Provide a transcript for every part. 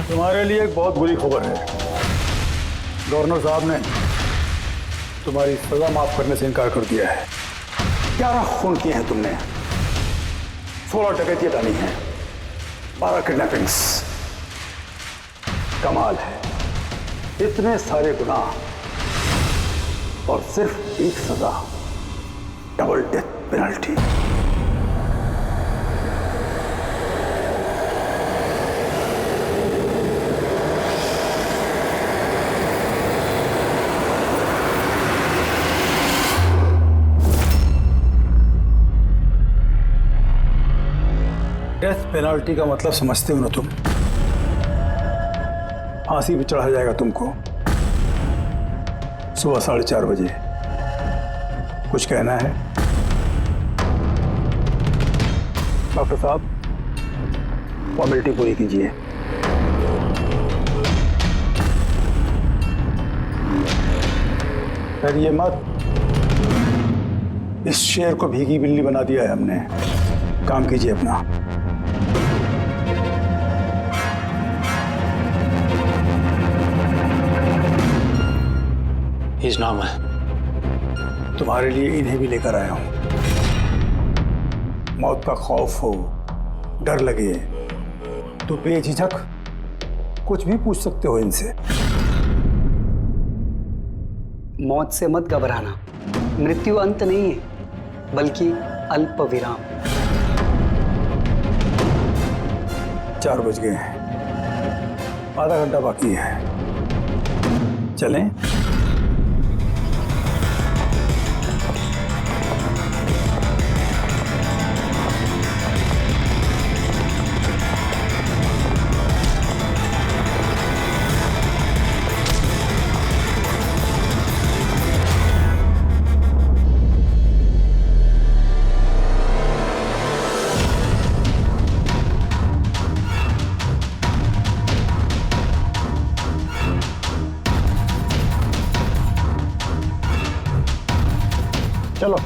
तुम्हारे लिए एक बहुत बुरी खबर है। गवर्नर साहब ने तुम्हारी सजा माफ करने से इनकार कर दिया है। 11 खून किए हैं तुमने, 16 डकैतियां डाली हैं, 12 किडनैपिंग्स। कमाल है, इतने सारे गुनाह और सिर्फ एक सजा, double death penalty. Death penalty का मतलब समझते हो ना तुम? फांसी पे चढ़ाया जाएगा तुमको सुबह 4:30 बजे। कुछ कहना है डॉक्टर साहब? फॉर्मेलिटी पूरी कीजिए। डरिए मत, इस शेर को भीगी बिल्ली बना दिया है हमने। काम कीजिए अपना। He's normal. तुम्हारे लिए इन्हें भी लेकर आया हूं। मौत का खौफ हो, डर लगे तो बेझिझक कुछ भी पूछ सकते हो इनसे। मौत से मत घबराना, मृत्यु अंत नहीं है बल्कि अल्प विराम। 4 बज गए हैं, आधा घंटा बाकी है। चलें? चलो।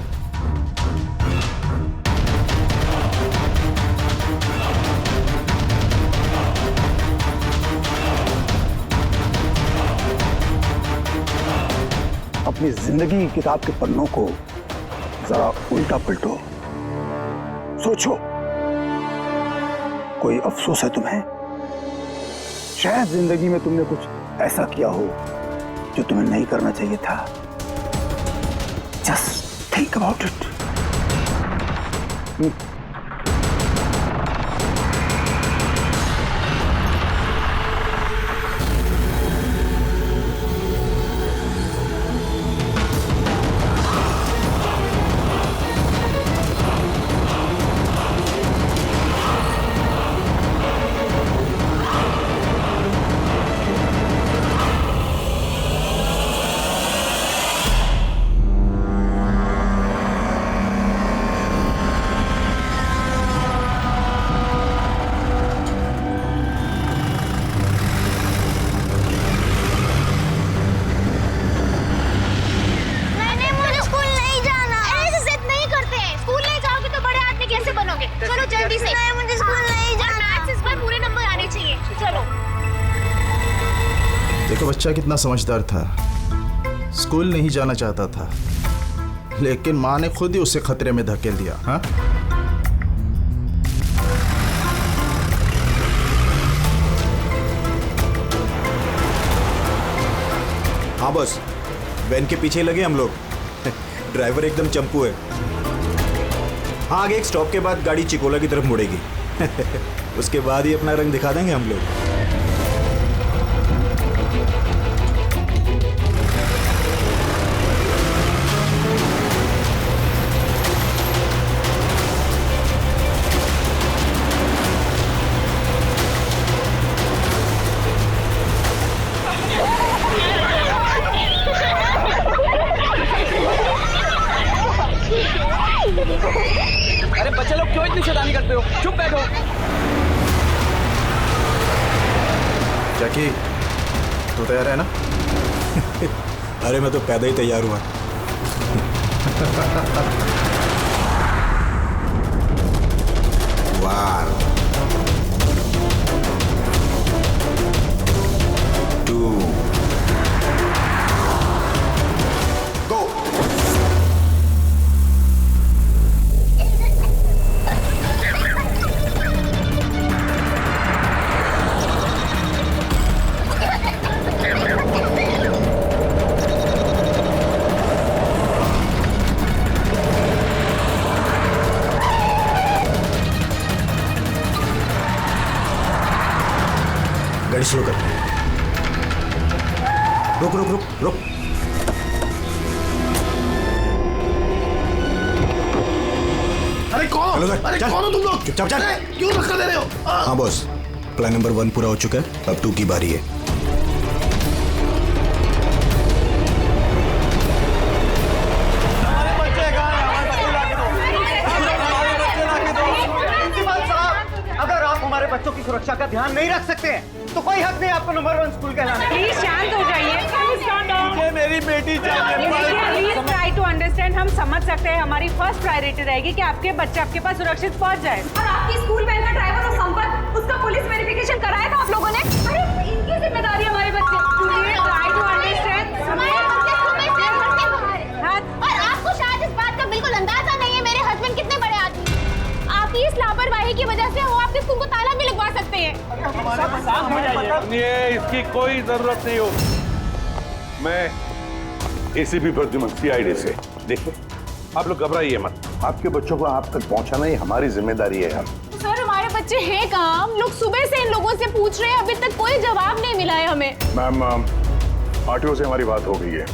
अपनी जिंदगी की किताब के पन्नों को जरा उल्टा पलटो, सोचो कोई अफसोस है तुम्हें? शायद जिंदगी में तुमने कुछ ऐसा किया हो जो तुम्हें नहीं करना चाहिए था। Just think about it. देखो बच्चा कितना समझदार था, स्कूल नहीं जाना चाहता था लेकिन माँ ने खुद ही उसे खतरे में धकेल दिया। हाँ हाँ बस, वैन के पीछे लगे हम लोग। ड्राइवर एकदम चंपू है। हाँ, आगे एक स्टॉप के बाद गाड़ी चिकोला की तरफ मुड़ेगी। उसके बाद ही अपना रंग दिखा देंगे हम लोग। अरे बच्चे लोग क्यों इतनी शैतानी करते हो? चुप बैठो। जैकी, तू तैयार है ना? अरे मैं तो पैदा ही तैयार हुआ। 1 2 गो। गाड़ी स्लो कर। रुक रुक रुक रुक। अरे कौन? हेलो सर, अरे चल। कौन हो तुम लोग? चुपचाप चल। अरे, क्यों धक्का दे रहे हो? हाँ बॉस, प्लान नंबर 1 पूरा हो चुका है, अब 2 की बारी है। हमारे बच्चे कहाँ हैं? हमारे बच्चे लाके दो। हमारे बच्चे लाके दो। प्रिंसिपल साहब, अगर आप हमारे बच्चों की सुरक्षा का ध्यान नहीं रख सकते हैं तो कोई हक नहीं आपको नंबर 1 स्कूल कहलाने का। प्लीज शांत हो जाइए। मुझे मेरी बेटी चाहिए। Please try to understand. हम समझ सकते हैं, हमारी फर्स्ट प्रायोरिटी रहेगी कि आपके बच्चे आपके पास सुरक्षित पहुंच जाए। और आपकी स्कूल वैन का ड्राइवर और संपत, उसका पुलिस वेरिफिकेशन कराया था आप लोगों ने? अरे इनकी जिम्मेदारी हमारे बच्चे। Please try to understand. हमारे बच्चे सुबह से घर के बाहर हैं। और आपको शायद इस बात का बिल्कुल अंदाजा नहीं है मेरे हस्बैंड कितने बड़े आदमी हैं। आपकी इस लापरवाही की वजह से वो आपके स्कूल को ताला भी लगवा सकते हैं। सुनिए, इसकी कोई जरूरत नहीं हो। मैं एसीपी प्रद्युमन CID से। देखिए, आप लोग घबराइए मत। आपके बच्चों को आप तक पहुंचाना ही हमारी जिम्मेदारी है यार। सर हमारे बच्चे हैं कहाँ? हम लोग सुबह से इन लोगों से पूछ रहे हैं, अभी तक कोई जवाब नहीं मिला है हमें। मैम, RTO से हमारी बात हो गई है,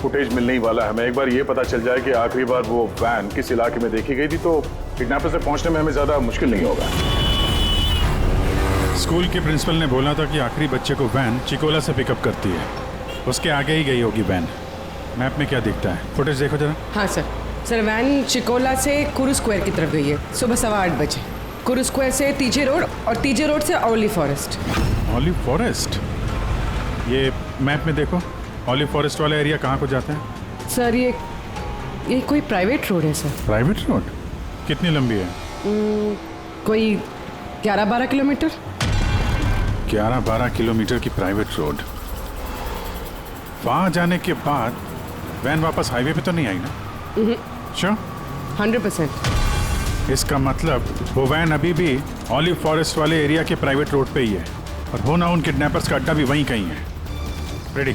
फुटेज मिलने ही वाला है। हमें एक बार ये पता चल जाए कि आखिरी बार वो वैन किस इलाके में देखी गई थी, तो किडनैपर से पहुंचने में हमें ज्यादा मुश्किल नहीं होगा। स्कूल के प्रिंसिपल ने बोला था कि आखिरी बच्चे को वैन चिकोला से पिकअप करती है, उसके आगे ही गई होगी वैन। मैप में क्या दिखता है? फुटेज देखो जरा। हाँ सर वैन चिकोला से कुरू स्क्वायर की तरफ गई है सुबह 8:15 बजे। कुरू स्क्वायर से तीजे रोड और तीजे रोड से ओलिव फॉरेस्ट। Olive forest? ये मैप में देखो, ऑलिव फॉरेस्ट वाला एरिया कहाँ को जाता है? सर ये कोई प्राइवेट रोड है सर। Private road? कितनी लंबी है? कोई 11-12 किलोमीटर। 11-12 किलोमीटर की प्राइवेट रोड। वहाँ जाने के बाद वैन वापस हाईवे पे तो नहीं आई ना? श्योर? 100%। इसका मतलब वो वैन अभी भी ऑलिव फॉरेस्ट वाले एरिया के प्राइवेट रोड पे ही है, और हो ना उन किडनैपर्स का अड्डा भी वहीं कहीं है। रेडी,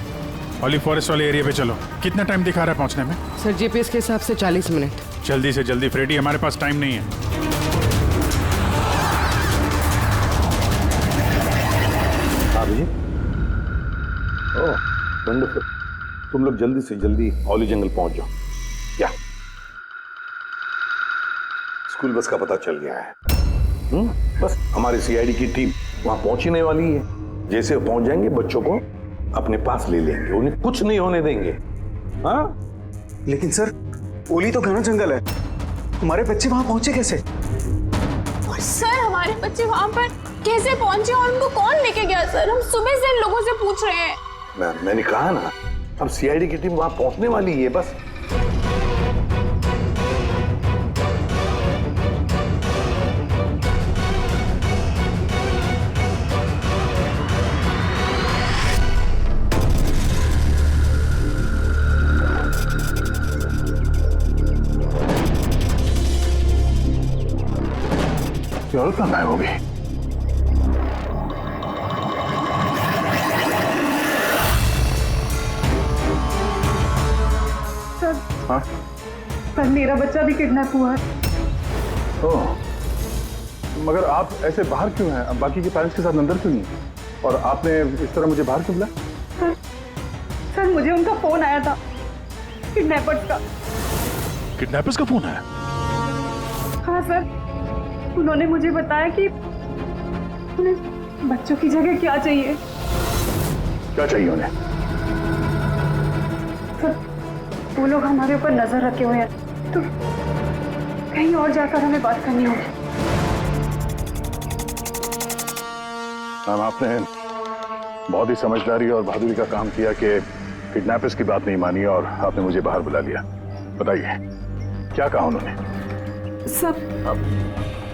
ऑलिव फॉरेस्ट वाले एरिया पे चलो। कितना टाइम दिखा रहा है पहुंचने में? सर GPS के हिसाब से 40 मिनट। जल्दी से जल्दी फ्रेडी, हमारे पास टाइम नहीं है। जी, ओह वंडरफुल। तुम लोग जल्दी से जल्दी ऑलिव जंगल पहुंच जाओ। क्या स्कूल बस का पता चल गया है? बस हमारी CID की टीम वहां पहुंचने वाली है। जैसे वो पहुंच जाएंगे, बच्चों को अपने पास ले लेंगे, उन्हें कुछ नहीं होने देंगे। हाँ, लेकिन सर, ओली तो घना जंगल है, हमारे बच्चे वहां पहुंचे कैसे? और सर हमारे बच्चे वहाँ पर कैसे पहुंचे और उनको कौन लेके गया? सर हम सुबह से इन लोगों से पूछ रहे हैं। मैंने कहा ना, अब CID की टीम वहां पहुंचने वाली है बस। और कहाँ गायब हो गई? हाँ? सर मेरा बच्चा भी किडनैप हुआ है। ओह, मगर आप ऐसे बाहर क्यों हैं? बाकी के पेरेंट्स के साथ अंदर क्यों नहीं? और आपने इस तरह मुझे बाहर क्यों बुलाया? सर मुझे उनका फोन आया था, किडनैपर्स का। किडनैपर्स का फोन आया? हाँ सर, उन्होंने मुझे बताया कि उन्हें बच्चों की जगह क्या चाहिए। क्या चाहिए उन्हें? सर वो लोग हमारे ऊपर नजर रखे हुए हैं, तो कहीं और जाकर हमें बात करनी होगी। मैम, आपने बहुत ही समझदारी और बहादुरी का काम किया कि किडनैपर्स की बात नहीं मानी और आपने मुझे बाहर बुला लिया। बताइए, क्या कहा उन्होंने? सब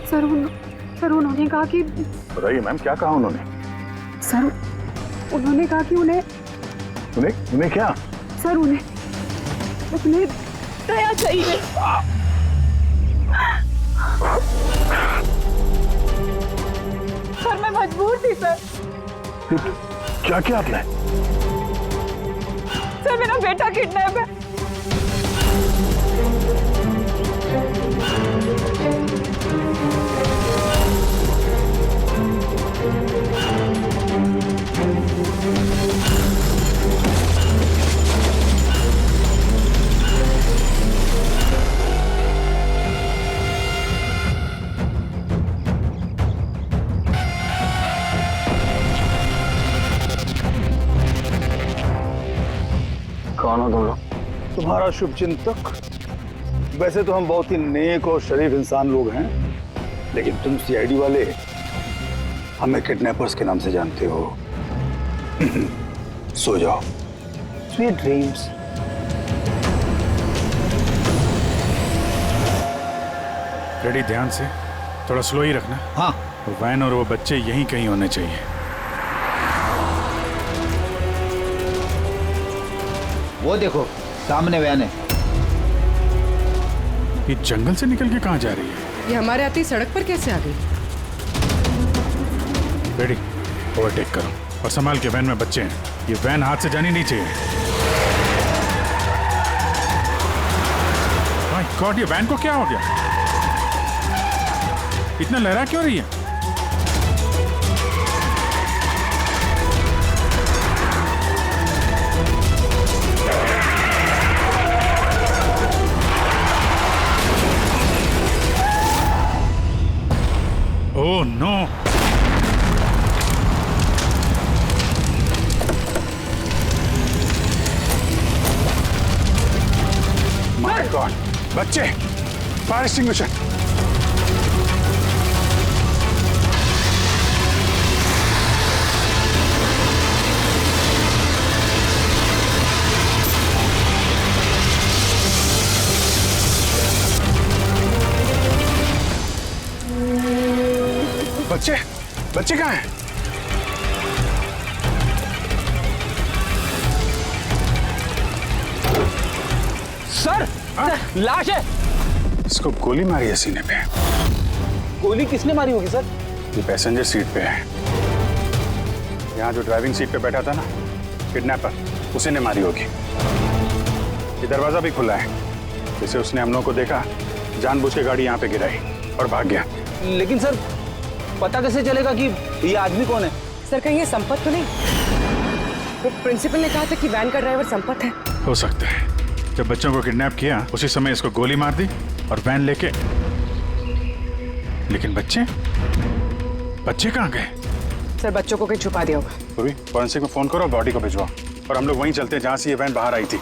सर उन्होंने कहा कि बताइए मैम, क्या कहा उन्होंने? सर उन्होंने कहा कि उन्हें उन्हें क्या? सर उन्हें दया चाहिए। सर मैं मजबूर थी सर। क्या किया आपने? सर मेरा बेटा किडनैप है। कौन हो तुम लोग? तुम्हारा शुभचिंतक। वैसे तो हम बहुत ही नेक और शरीफ इंसान लोग हैं, लेकिन तुम सीआईडी वाले हमें किडनैपर्स के नाम से जानते हो। सो जाओ। Sweet dreams. रेडी, ध्यान से, थोड़ा स्लो ही रखना। हाँ। वैन और वो बच्चे यहीं कहीं होने चाहिए। वो देखो सामने वैन है। ये जंगल से निकल के कहाँ जा रही है? ये हमारे आती सड़क पर कैसे आ गई? रेडी, ओवरटेक करो और संभाल के, वैन में बच्चे हैं। ये वैन हाथ से जानी नहीं चाहिए। माय गॉड, ये वैन को क्या हो गया? इतना लहरा क्यों रही है? Oh no! माय गॉड, बच्चे! Fire extinguisher! बच्चे कहाँ हैं? सर, लाश है। इसको गोली मारी है सीने पे। गोली किसने मारी होगी सर? ये पैसेंजर सीट पे है। यहाँ जो ड्राइविंग सीट पे बैठा था ना, किडनैपर, उसी ने मारी होगी। ये दरवाजा भी खुला है। जैसे उसने हम लोगों को देखा, जानबूझ के गाड़ी यहाँ पे गिराई और भाग गया। लेकिन सर, पता कैसे चलेगा कि ये आदमी कौन है? सर कहीं ये संपत तो नहीं? तो प्रिंसिपल ने कहा था कि वैन का ड्राइवर संपत है। हो सकता है। जब बच्चों को किडनैप किया उसी समय इसको गोली मार दी और वैन लेके। लेकिन बच्चे कहाँ गए? सर बच्चों को कहीं छुपा दिया होगा। पूर्वी, फॉरेंसिक में फोन करो, बॉडी को भिजवाओ और हम लोग वहीं चलते हैं जहां से ये वैन बाहर आई थी।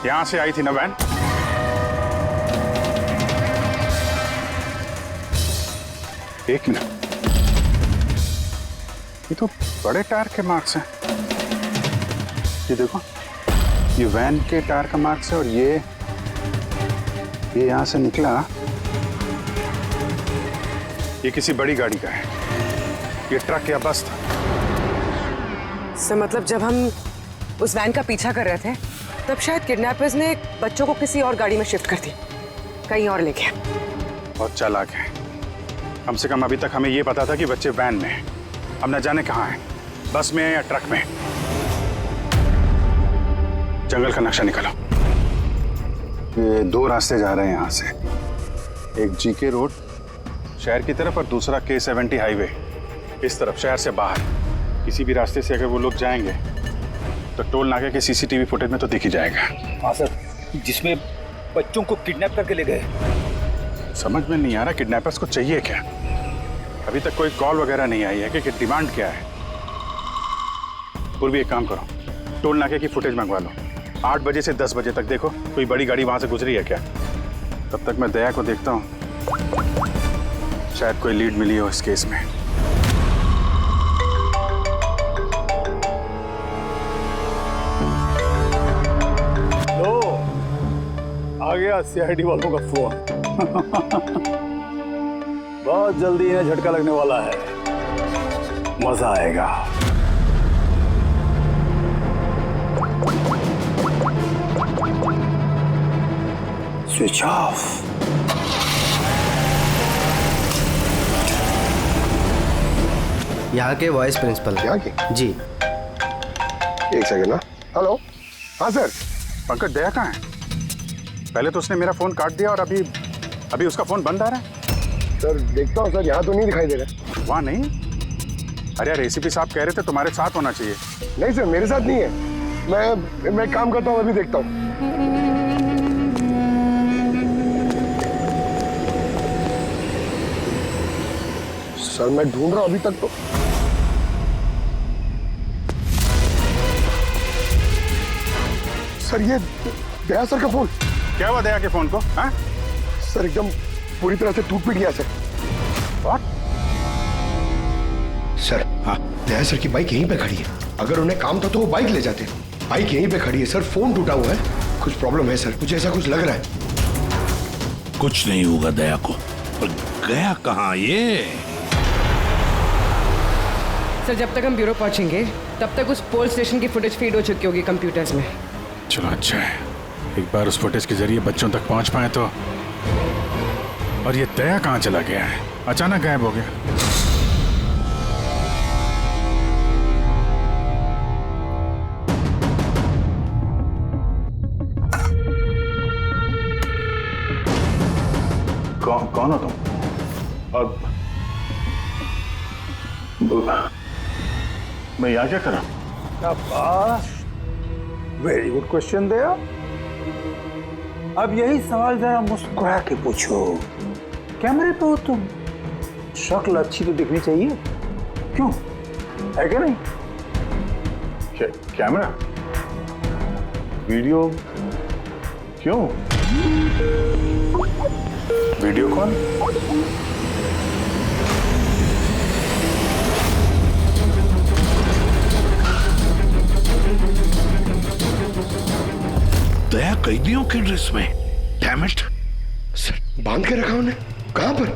यहां से आई थी ना वैन? एक मिनट, ये तो बड़े टायर के मार्क्स हैं। ये देखो, ये वैन के टायर का मार्क्स है और ये यहां से निकला। ये किसी बड़ी गाड़ी का है। ये ट्रक या बस था। सर मतलब जब हम उस वैन का पीछा कर रहे थे तब शायद किडनैपर्स ने बच्चों को किसी और गाड़ी में शिफ्ट कर दी, कहीं और ले गए। बहुत चालाक है। कम से कम अभी तक हमें ये पता था कि बच्चे वैन में हैं। अब न जाने कहाँ हैं, बस में या ट्रक में। जंगल का नक्शा निकालो। ये दो रास्ते जा रहे हैं यहाँ से, एक जीके रोड शहर की तरफ और दूसरा K70 हाईवे इस तरफ शहर से बाहर। किसी भी रास्ते से अगर वो लोग जाएंगे तो टोल नाके के CCTV फुटेज में तो दिख ही जाएगा। हाँ सर, जिसमें बच्चों को किडनैप करके ले गए। समझ में नहीं आ रहा किडनैपर्स को चाहिए क्या। अभी तक कोई कॉल वगैरह नहीं आई है कि डिमांड क्या है। पूर्वी एक काम करो, टोल नाके की फुटेज मंगवा लो। 8 बजे से 10 बजे तक देखो कोई बड़ी गाड़ी वहां से गुजरी है क्या। तब तक मैं दया को देखता हूँ, शायद कोई लीड मिली हो इस केस में। गया सीआईडी वालों का फोन। बहुत जल्दी इन्हें झटका लगने वाला है, मजा आएगा। Switch off. यहाँ के वाइस प्रिंसिपल। यहाँ के? जी। एक सेकंड ना। हेलो। हाँ सर। पंकज, दया कहाँ है? पहले तो उसने मेरा फोन काट दिया और अभी उसका फोन बंद आ रहा है। सर देखता हूँ सर, यहाँ तो नहीं दिखाई दे रहा। वहाँ नहीं? अरे यार, एसीपी साहब कह रहे थे तुम्हारे साथ होना चाहिए। नहीं सर, मेरे साथ नहीं है। मैं काम करता हूँ, अभी देखता हूँ। सर मैं ढूंढ रहा हूँ अभी तक तो। सर ये दया सर का फोन। क्या हुआ दया के फोन को? हाँ? सर एकदम पूरी तरह से टूट पिट गया सर। What? सर हाँ, दया सर की बाइक यहीं पे खड़ी है। अगर उन्हें काम था तो वो बाइक ले जाते। बाइक यहीं पे खड़ी है सर, फोन टूटा हुआ है। कुछ प्रॉब्लम है सर, कुछ ऐसा कुछ लग रहा है। कुछ नहीं होगा दया को। पर गया कहाँ ये? सर जब तक हम ब्यूरो पहुंचेंगे तब तक उस पोल स्टेशन की फुटेज फीड हो चुकी होगी कंप्यूटर्स में। चलो अच्छा है, एक बार उस फुटेज के जरिए बच्चों तक पहुंच पाए तो। और ये दया कहाँ चला गया है? अचानक गायब हो गया। कौन हो तुम? और मैं यहाँ क्या करा? वेरी गुड क्वेश्चन दया। अब यही सवाल जरा मुस्कुरा के पूछो। कैमरे पे हो तुम, शक्ल अच्छी तो दिखनी चाहिए, क्यों? है क्या नहीं? कैमरा? वीडियो? क्यों? वीडियो कौन? दया कैदियों के ड्रेस में। Damn it. सर बांध के रखा उन्हें। कहां पर?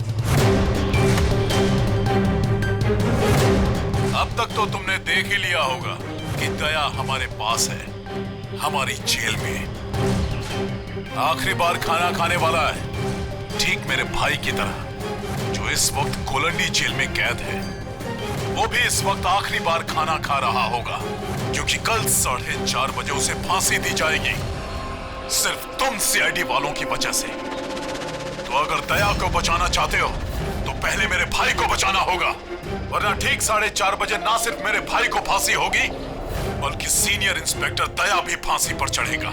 अब तक तो तुमने देख ही लिया होगा कि दया हमारे पास है, हमारी जेल में। आखिरी बार खाना खाने वाला है, ठीक मेरे भाई की तरह, जो इस वक्त कोलंडी जेल में कैद है। वो भी इस वक्त आखिरी बार खाना खा रहा होगा, क्योंकि कल 4:30 बजे उसे फांसी दी जाएगी, सिर्फ तुम सीआईडी वालों की वजह से। तो अगर दया को बचाना चाहते हो तो पहले मेरे भाई को बचाना होगा, वरना ठीक 4:30 बजे ना सिर्फ मेरे भाई को फांसी होगी, बल्कि सीनियर इंस्पेक्टर दया भी फांसी पर चढ़ेगा।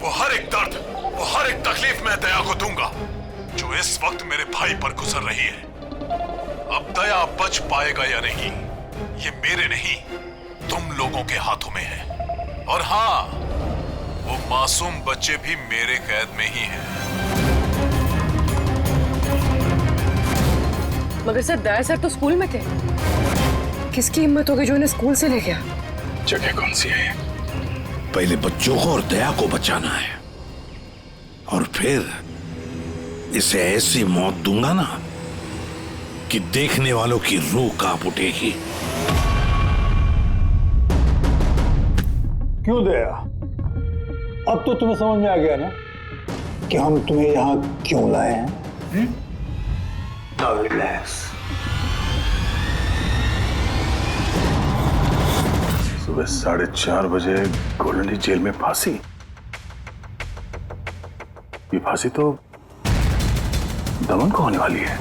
वो हर एक दर्द, वो हर एक तकलीफ मैं दया को दूंगा, जो इस वक्त मेरे भाई पर गुजर रही है। अब दया बच पाएगा या नहीं, ये मेरे नहीं, तुम लोगों के हाथों में है। और हाँ, वो मासूम बच्चे भी मेरे कैद में ही हैं। मगर सर दया सर तो स्कूल में थे। किसकी हिम्मत होगी जो इन्हें स्कूल से ले गया? जगह कौन सी है? पहले बच्चों को और दया को बचाना है, और फिर इसे ऐसी मौत दूंगा ना कि देखने वालों की रूह कांप उठेगी। क्यों दया? अब तो तुम्हें समझ में आ गया ना कि हम तुम्हें यहां क्यों लाए हैं? Now relax. सुबह 4:30 बजे कोलंडी जेल में फांसी। ये फांसी तो दमन को होने वाली है।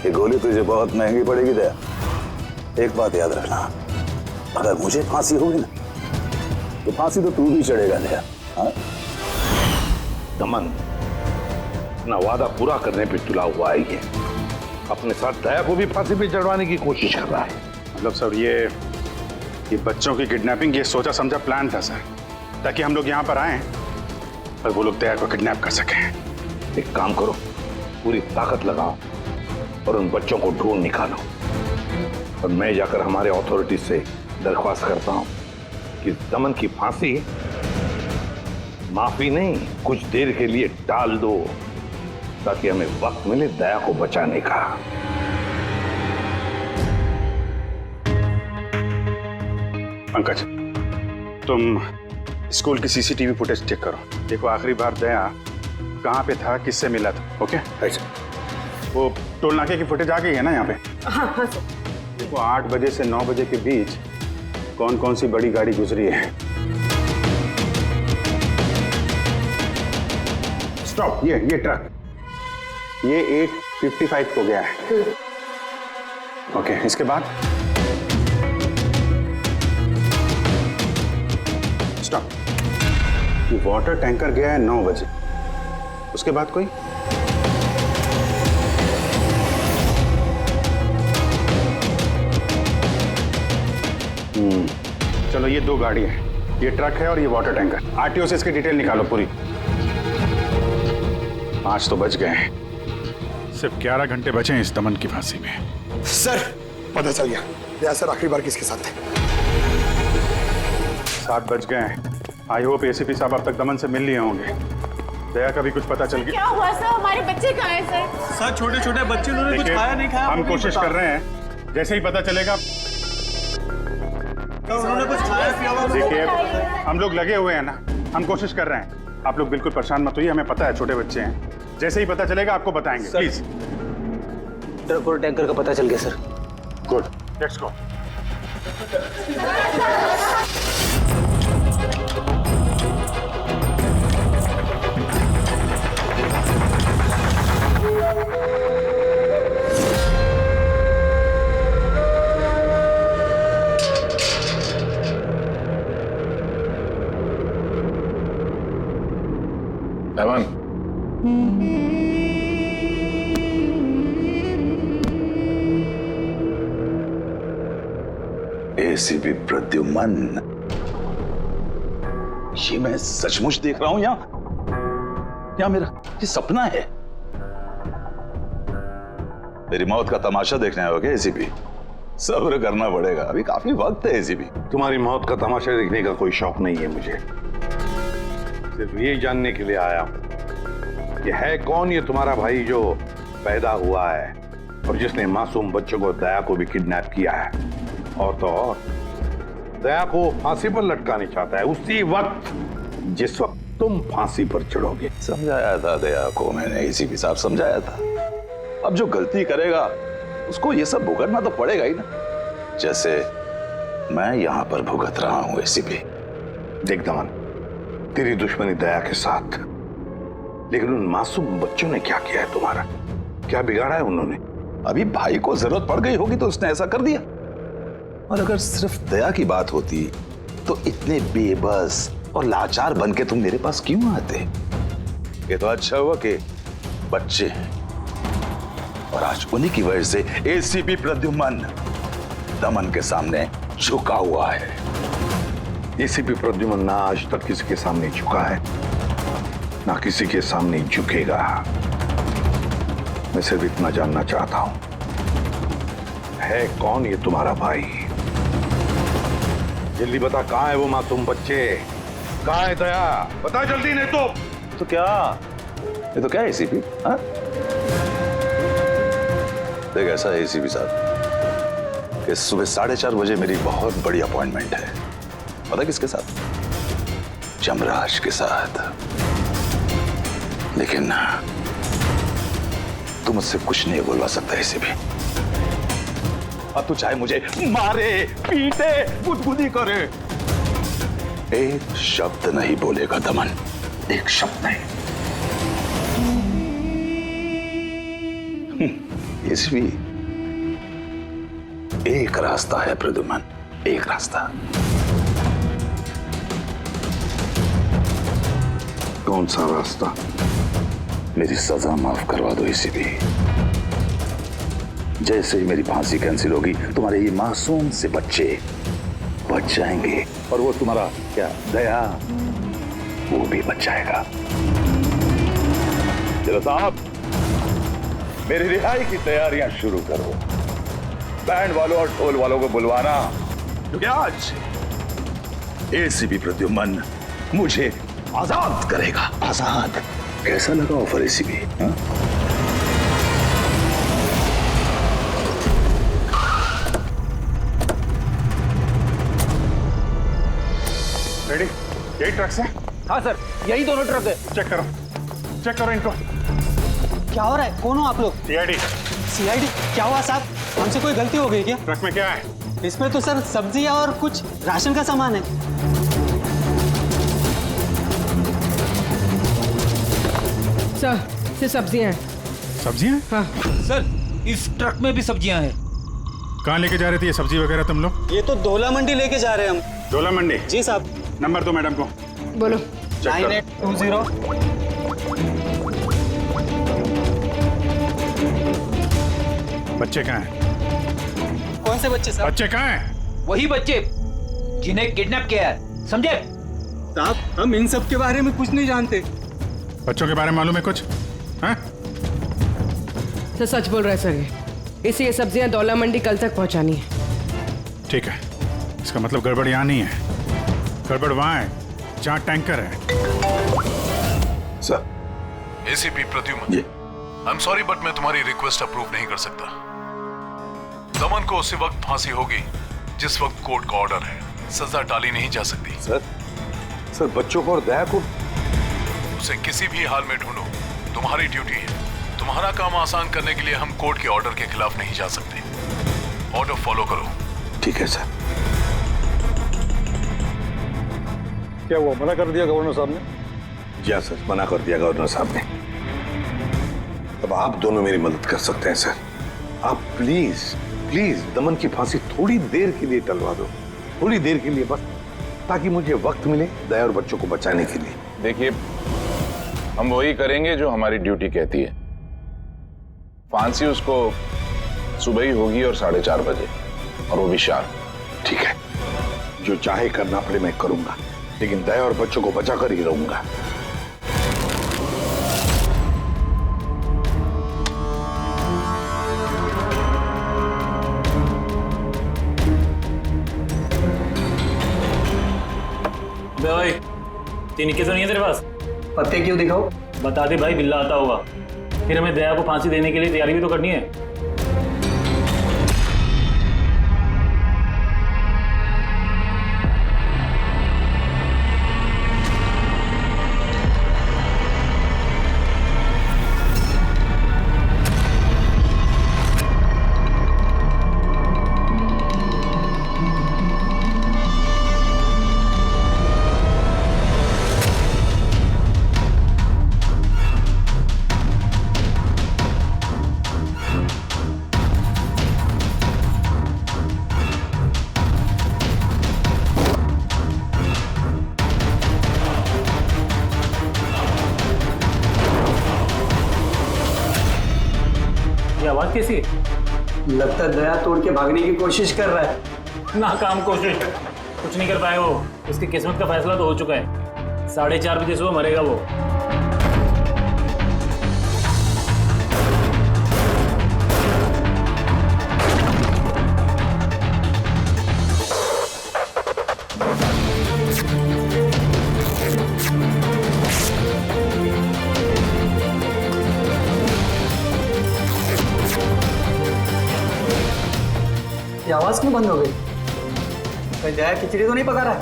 ये गोली तुझे बहुत महंगी पड़ेगी दया। एक बात याद रखना, अगर मुझे फांसी होगी ना तो फांसी तो तू भी चढ़ेगा दया। हाँ? दमन अपना वादा पूरा करने पे तुला हुआ है, ये अपने साथ दया को भी फांसी पे चढ़वाने की कोशिश कर रहा है। मतलब सर ये बच्चों की किडनैपिंग ये सोचा समझा प्लान था सर, ताकि हम लोग यहाँ पर आए और वो लोग दया को किडनैप कर सकें। एक काम करो, पूरी ताकत लगाओ और उन बच्चों को ढूंढ निकालो, और मैं जाकर हमारे अथॉरिटी से दरख्वास्त करता हूँ कि दमन की फांसी माफी नहीं, कुछ देर के लिए टाल दो, ताकि हमें वक्त मिले दया को बचाने का। पंकज, तुम स्कूल की सीसीटीवी फुटेज चेक करो। देखो आखिरी बार दया कहाँ पे था, किससे मिला था। ओके, वो टोल नाके की फुटेज आ गई है ना यहाँ पे? हाँ हाँ सर। देखो 8 बजे से 9 बजे के बीच कौन कौन सी बड़ी गाड़ी गुजरी है। स्टॉप, ये ट्रक, ये 8:55 को गया है। ओके, इसके बाद स्टॉप, ये वाटर टैंकर गया है 9 बजे। उसके बाद कोई? चलो ये 2 गाड़ी है, ये ट्रक है और ये वाटर टैंकर। आरटीओ से इसकी डिटेल निकालो पूरी। 5 तो बच गए हैं, सिर्फ 11 घंटे बचे हैं इस दमन की फांसी में। सर पता चल गया, दया सर आखिरी बार किसके साथ थे। 7 बज गए हैं। आई होप एसीपी साहब अब तक दमन से मिल लिए होंगे। दया का भी कुछ पता चल गया? क्या हुआ सर? हमारे बच्चे कहाँ हैं सर? सर छोटे छोटे बच्चे, उन्होंने कुछ खाया नहीं खाया। हम कोशिश कर रहे हैं, जैसे ही पता चलेगा। उन्होंने कुछ खाया पिया? देखिए हम लोग लगे हुए हैं ना, हम कोशिश कर रहे हैं। आप लोग बिल्कुल परेशान मत होइए, हमें पता है छोटे बच्चे हैं। जैसे ही पता चलेगा आपको बताएंगे। प्लीज। ट्रक और टैंकर का पता चल गया sir. Good, let's go. Daman, ACP Pradyuman, ये मैं सचमुच देख रहा हूं या मेरा ये सपना है? मेरी मौत का तमाशा देखने आओगे एसीपी? सब्र करना पड़ेगा, अभी काफी वक्त है एसीपी। तुम्हारी मौत का तमाशा देखने का कोई शौक नहीं है मुझे, सिर्फ ये जानने के लिए आया हूं कि है कौन ये तुम्हारा भाई जो पैदा हुआ है और जिसने मासूम बच्चों को, दया को भी किडनैप किया है। और तो और दया को फांसी पर लटकाने चाहता है उसी वक्त जिस वक्त तुम फांसी पर चढ़ोगे। समझाया था दया को मैंने एसीपी साहब, समझाया था। अब जो गलती करेगा उसको ये सब भुगतना तो पड़ेगा ही ना, जैसे मैं यहां पर भुगत रहा हूं एसीपी। देख दमन, तेरी दुश्मनी दया के साथ, लेकिन उन मासूम बच्चों ने क्या किया है तुम्हारा? क्या बिगाड़ा है उन्होंने? अभी भाई को जरूरत पड़ गई होगी तो उसने ऐसा कर दिया। और अगर सिर्फ दया की बात होती तो इतने बेबस और लाचार बन के तुम मेरे पास क्यों आते? ये तो अच्छा हुआ कि बच्चे हैं और आज उन्हीं की वजह से एसीपी प्रद्युमन दमन के सामने झुका हुआ है। एसीपी प्रद्युमन ना आज तक किसी के सामने झुका है, ना किसी के सामने झुकेगा। मैं सिर्फ इतना जानना चाहता हूं, है कौन ये तुम्हारा भाई? जल्दी बता, कहां है वो मासूम बच्चे? कहां है दया? बता जल्दी, नहीं तो क्या ये तो क्या है एसीपी? देख ऐसा है एसीपी साहब कि सुबह 4:30 बजे मेरी बहुत बड़ी अपॉइंटमेंट है। पता किसके साथ? जमराज के साथ। लेकिन तू मुझसे कुछ नहीं बोलवा सकता एसीपी। अब तू चाहे मुझे मारे, पीटे, गुदगुदी करे, एक शब्द नहीं बोलेगा दमन, एक शब्द नहीं। एसीपी, एक रास्ता है प्रद्युमन, एक रास्ता। कौन सा रास्ता? मेरी सजा माफ करवा दो एसीपी। जैसे ही मेरी फांसी कैंसिल होगी तुम्हारे ये मासूम से बच्चे बच जाएंगे और वो तुम्हारा क्या दया, वो भी बच जाएगा। चलो साहब, मेरी रिहाई की तैयारियां शुरू करो। बैंड वालों और ढोल वालों को बुलवाना, क्योंकि आज एसीपी प्रद्युमन मुझे आजाद करेगा। आजाद? कैसा लगा ऑफर एसीपी? रेडी? यही ट्रक से? हाँ सर, यही दोनों ट्रक है। चेक करो इनको। क्या हो रहा है? कौन हो आप लोग? सीआईडी। सीआईडी? क्या हुआ साहब? हमसे कोई गलती हो गई क्या? ट्रक में क्या है? इसमें तो सर सब्जियां और कुछ राशन का सामान है। सर, ये सब्जियां हैं। सब्जियां? हाँ सर, इस ट्रक में भी सब्जियां हैं। कहाँ लेके जा रहे थे ये सब्जी वगैरह तुम लोग? ये तो डोला मंडी लेके जा रहे हैं हम। डोला मंडी? जी साहब। नंबर दो मैडम को। बोलो। 9820। बच्चे कहाँ हैं? कौन से बच्चे साहब? बच्चे कहाँ हैं? वही बच्चे जिन्हें किडनैप किया है, समझे? साहब, हम इन सब के बारे में कुछ नहीं जानते। बच्चों के बारे में मालूम है कुछ? हाँ? सर सच बोल रहे हैं सर, ये सब्जियां दौला मंडी कल तक पहुंचानी है। ठीक है, इसका मतलब गड़बड़ यहाँ नहीं है, गड़बड़ वहाँ है जहाँ टैंकर है। Sir. ACP Pradyuman, I am sorry but मैं तुम्हारी रिक्वेस्ट अप्रूव नहीं कर सकता। दमन को उसी वक्त फांसी होगी जिस वक्त कोर्ट का ऑर्डर है, सजा टाली नहीं जा सकती। सर बच्चों को और दया को उसे किसी भी हाल में ढूंढो, तुम्हारी ड्यूटी है। तुम्हारा काम आसान करने के लिए हम कोर्ट के ऑर्डर के खिलाफ नहीं जा सकते। ऑर्डर फॉलो करो। ठीक है सर। क्या हुआ, मना कर दिया गवर्नर साहब ने? जी सर, मना कर दिया गवर्नर साहब ने। अब आप दोनों मेरी मदद कर सकते हैं सर। आप प्लीज दमन की फांसी थोड़ी देर के लिए टलवा दो, थोड़ी देर के लिए बस, ताकि मुझे वक्त मिले दया और बच्चों को बचाने के लिए। देखिए, हम वही करेंगे जो हमारी ड्यूटी कहती है। फांसी उसको सुबह ही होगी और 4:30 बजे, और वो भी शार्प। ठीक है, जो चाहे करना पड़े मैं करूंगा, लेकिन दया और बच्चों को बचा कर ही रहूंगा। भाई, तीन तो नहीं है तेरे पास? पत्ते क्यों दिखाओ? बता दे भाई, बिल्ला आता होगा। फिर हमें दया को फांसी देने के लिए तैयारी भी तो करनी है। आवाज कैसी? लगता है दया तोड़ के भागने की कोशिश कर रहा है। नाकाम कोशिश, कुछ नहीं कर पाए वो। उसकी किस्मत का फैसला तो हो चुका है। 4:30 बजे सुबह मरेगा वो। ये आवाज क्यों बंद हो गई? कोई दया खिचड़ी तो नहीं पका रहा है?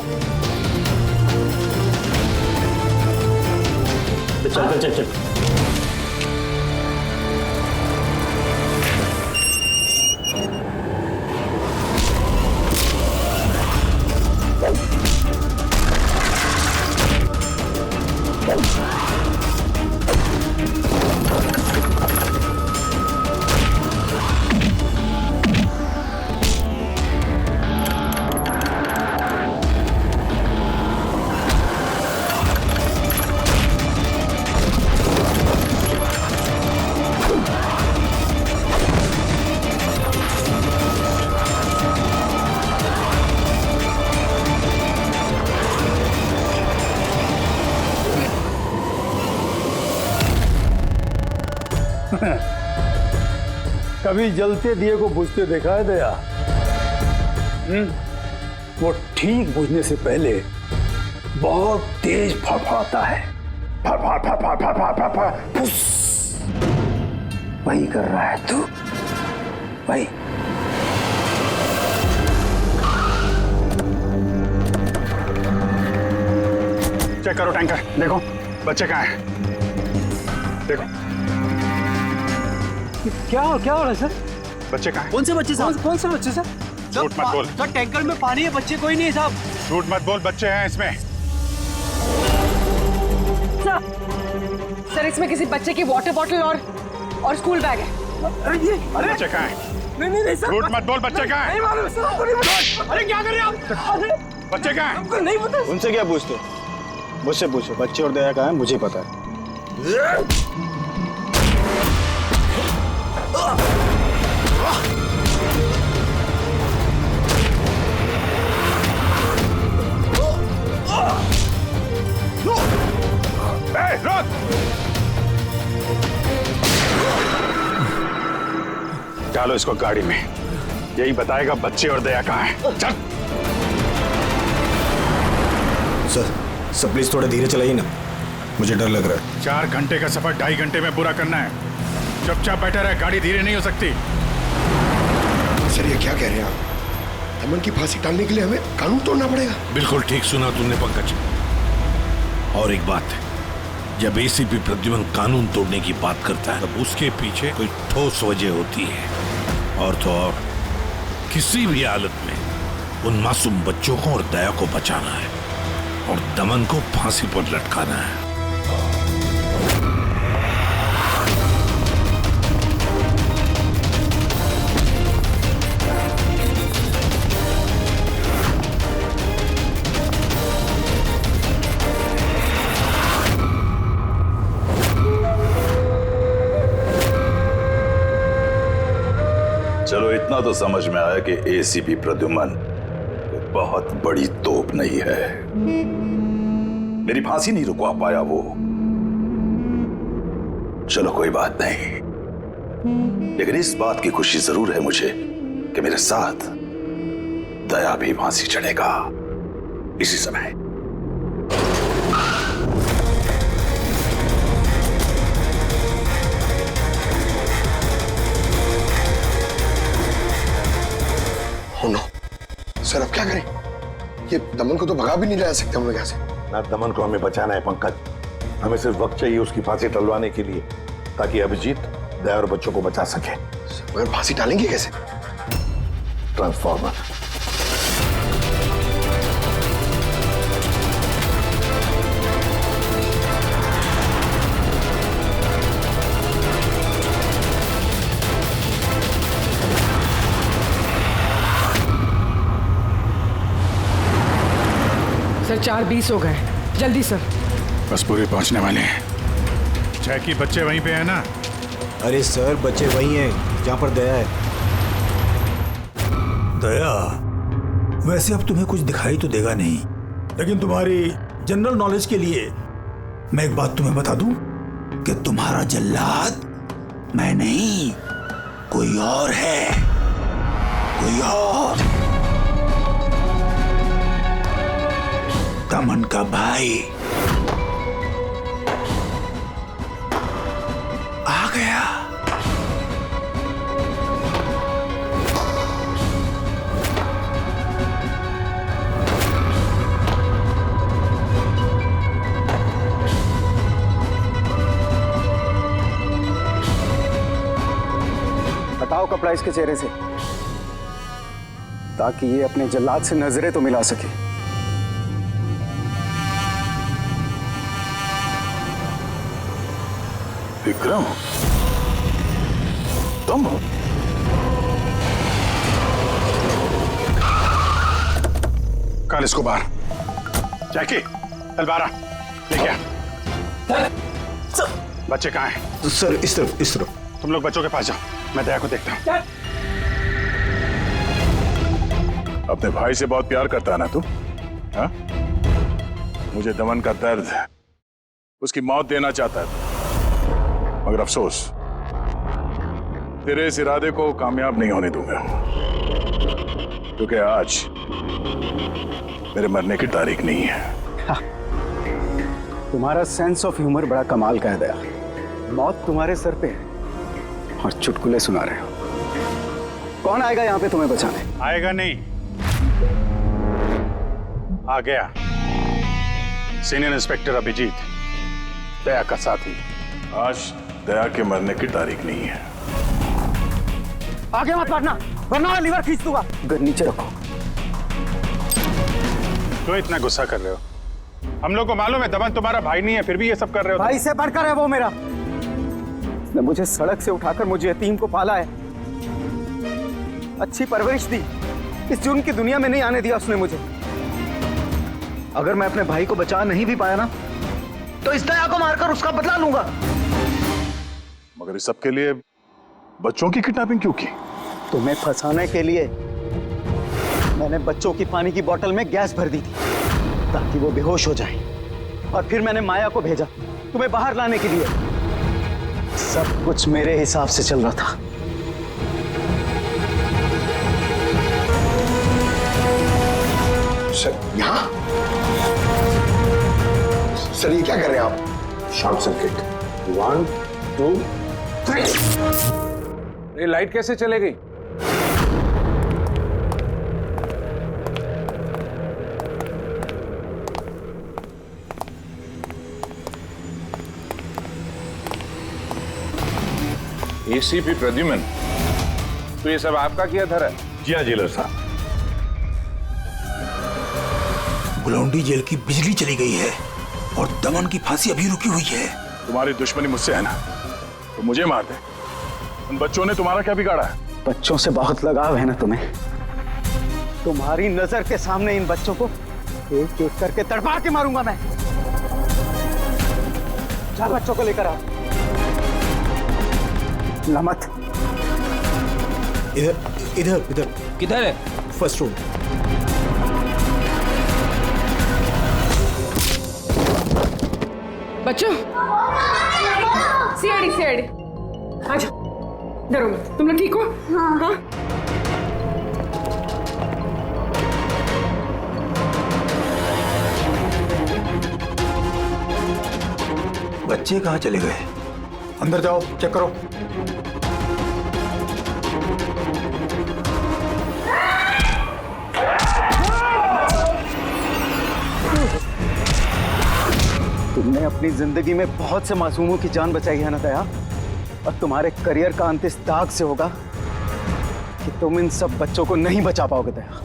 चल। कभी जलते दिए को बुझते देखा है दया? वो ठीक बुझने से पहले बहुत तेज फड़फड़ाता है। फड़फड़ फड़फड़ फड़फड़ फड़फड़ फुस। वही कर रहा है तू, वही। चेक करो टैंकर, देखो बच्चे कहाँ हैं। देखो क्या हो रहा है सर? बच्चे कहाँ हैं? कौन से बच्चे साहब? कौन से बच्चे सर? झूठ मत बोल। सर टैंकर में पानी है, बच्चे कोई नहीं है साहब। झूठ मत बोल, बच्चे हैं इसमें। सर इसमें किसी बच्चे की वाटर बॉटल और स्कूल बैग है। अरे बच्चे कहाँ हैं? नहीं सर। झूठ मत बोल, बच्चे कहाँ हैं? नहीं मालूम सर, आपको नहीं पता। अरे क्या कर रहे हैं आप? बच्चे कहाँ हैं? हमको नहीं पता। उनसे क्या पूछते? मुझसे पूछो, बच्चे और दया कहाँ है मुझे पता है। डालो इसको गाड़ी में, यही बताएगा बच्चे और दया कहाँ हैं। चल। सर प्लीज थोड़ा धीरे चलाइए ना, मुझे डर लग रहा है। 4 घंटे का सफर 2.5 घंटे में पूरा करना है। चुपचाप बैठा रहे, गाड़ी धीरे नहीं हो सकती। सर ये क्या कह रहे हैं आप? अमन की फांसी टालने के लिए हमें कानून तोड़ना पड़ेगा? बिल्कुल ठीक सुना तुमने पंकज। और एक बात, जब एसीपी प्रद्युमन कानून तोड़ने की बात करता है तब उसके पीछे कोई ठोस वजह होती है। और तो और किसी भी हालत में उन मासूम बच्चों को और दया को बचाना है और दमन को फांसी पर लटकाना है। चलो इतना तो समझ में आया कि एसीपी प्रद्युमन बहुत बड़ी तोप नहीं है। मेरी फांसी नहीं रुकवा पाया वो। चलो कोई बात नहीं, लेकिन इस बात की खुशी जरूर है मुझे कि मेरे साथ दया भी फांसी चढ़ेगा इसी समय। नो सर, अब क्या करें? ये दमन को तो भगा भी नहीं ला सकते हम लोग यहाँ से। ना दमन को हमें बचाना है पंकज। हमें सिर्फ वक्त चाहिए उसकी फांसी टलवाने के लिए, ताकि अभिजीत दया और बच्चों को बचा सके। मगर फांसी टालेंगे कैसे? ट्रांसफॉर्मर। सर 4:20 हो गए, जल्दी सर। बस पूरे पहुंचने वाले हैं। जैकी बच्चे वहीं पे है ना? अरे सर बच्चे वहीं हैं जहां पर दया है। दया वैसे अब तुम्हें कुछ दिखाई तो देगा नहीं, लेकिन तुम्हारी जनरल नॉलेज के लिए मैं एक बात तुम्हें बता दूं कि तुम्हारा जल्लाद मैं नहीं, कोई और है, कोई और। दमन का भाई आ गया। हटाओ कपड़ा इसके चेहरे से, ताकि ये अपने जल्लाद से नजरें तो मिला सके। विक्रम, तुम? कल इसको बाहर। जैकी, तलवारा लेके आ। बच्चे कहाँ हैं? सर इस तरफ। तुम लोग बच्चों के पास जाओ, मैं दया को देखता हूँ। अपने भाई से बहुत प्यार करता है ना तू? हाँ? मुझे दमन का दर्द, उसकी मौत देना चाहता है, मगर अफसोस तेरे इस इरादे को कामयाब नहीं होने दूंगा। क्योंकि आज मेरे मरने की तारीख नहीं है। तुम्हारा सेंस ऑफ ह्यूमर बड़ा कमाल का है दया। मौत तुम्हारे सर पे है और चुटकुले सुना रहे हो। कौन आएगा यहाँ पे तुम्हें बचाने? आएगा नहीं, आ गया सीनियर इंस्पेक्टर अभिजीत, दया का साथी। आज दया के मरने की तारीख नहीं है। आगे मत बढ़ना वरना लीवर खींच दूंगा। गन नीचे रखो। क्यों इतना गुस्सा कर रहे हो? हम लोग को मालूम है दमन तुम्हारा भाई नहीं है, फिर भी ये सब कर रहे हो। भाई से बढ़कर है वो मेरा। उसने मुझे सड़क से उठाकर मुझे यतीम को पाला है, अच्छी परवरिश दी, इस जुर्म की दुनिया में नहीं आने दिया उसने मुझे। अगर मैं अपने भाई को बचा नहीं भी पाया ना, तो इस दया को मारकर उसका बदला लूंगा। मगर इस सब के लिए बच्चों की किडनैपिंग क्यों की? तुम्हें फंसाने के लिए मैंने बच्चों की पानी की बोतल में गैस भर दी थी ताकि वो बेहोश हो जाए, और फिर मैंने माया को भेजा तुम्हें बाहर लाने के लिए। सब कुछ मेरे हिसाब से चल रहा था। सर यहाँ? सर ये क्या कर रहे हैं आप? Short circuit. 1 2 3। ये लाइट कैसे चले गई? एसीपी प्रद्युमन, तो ये सब आपका किया धरा है? जी हाँ जेलर साहब। गुलौंडी जेल की बिजली चली गई है और दमन की फांसी अभी रुकी हुई है। तुम्हारी दुश्मनी मुझसे है ना, तो मुझे मार दे। उन बच्चों ने तुम्हारा क्या बिगाड़ा है? बच्चों से बहुत लगाव है ना तुम्हें। तुम्हारी नजर के सामने इन बच्चों को एक एक करके तड़पा के मारूंगा मैं। जा बच्चों को लेकर आओ। लमत इधर इधर इधर। किधर है? First room. बच्चों, सीआईडी आजा, डरो मत। तुम लोग ठीक हो? हाँ। बच्चे कहाँ चले गए? अंदर जाओ, चेक करो। तुमने अपनी जिंदगी में बहुत से मासूमों की जान बचाई है ना दया, और तुम्हारे करियर का अंत इस दाग से होगा कि तुम इन सब बच्चों को नहीं बचा पाओगे दया।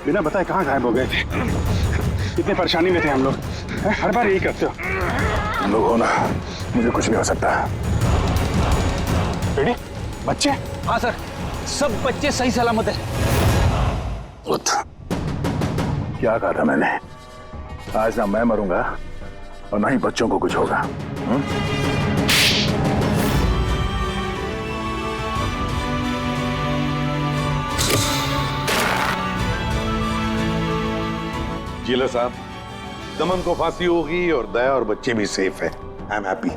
बिना बताए कहाँ गायब हो गए थे? कितनी परेशानी में थे हम लोग। हर बार यही करते हो। तुम लोग हो ना, मुझे कुछ भी हो सकता है। रेडी? बच्चे? हाँ सर, सब बच्चे सही सलामत है। क्या कहा था मैंने? आज ना मैं मरूंगा और ना ही बच्चों को कुछ होगा। जेलर साहब, दमन को फांसी होगी और दया और बच्चे भी सेफ है। I am happy.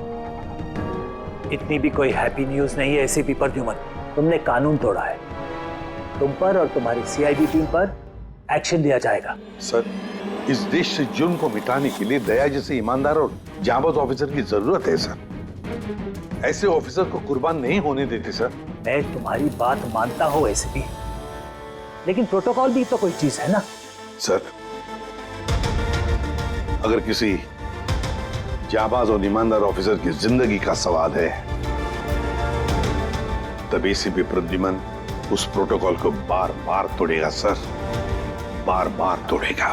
इतनी भी कोई हैप्पी न्यूज नहीं है एसीपी प्रद्युमन। तुमने कानून तोड़ा है। तुम पर और तुम्हारी सीआईडी टीम पर एक्शन लिया जाएगा। सर, इस देश से जुर्म को मिटाने के लिए दया जैसे ईमानदार और जाबाज ऑफिसर की जरूरत है सर। ऐसे ऑफिसर को कुर्बान नहीं होने देते सर। मैं तुम्हारी बात मानता हूं एसीपी, लेकिन प्रोटोकॉल भी तो कोई चीज है ना। सर, अगर किसी जाबाज और ईमानदार ऑफिसर की जिंदगी का सवाल है, तब एसीपी प्रद्युमन उस प्रोटोकॉल को बार बार तोड़ेगा सर, बार बार तोड़ेगा।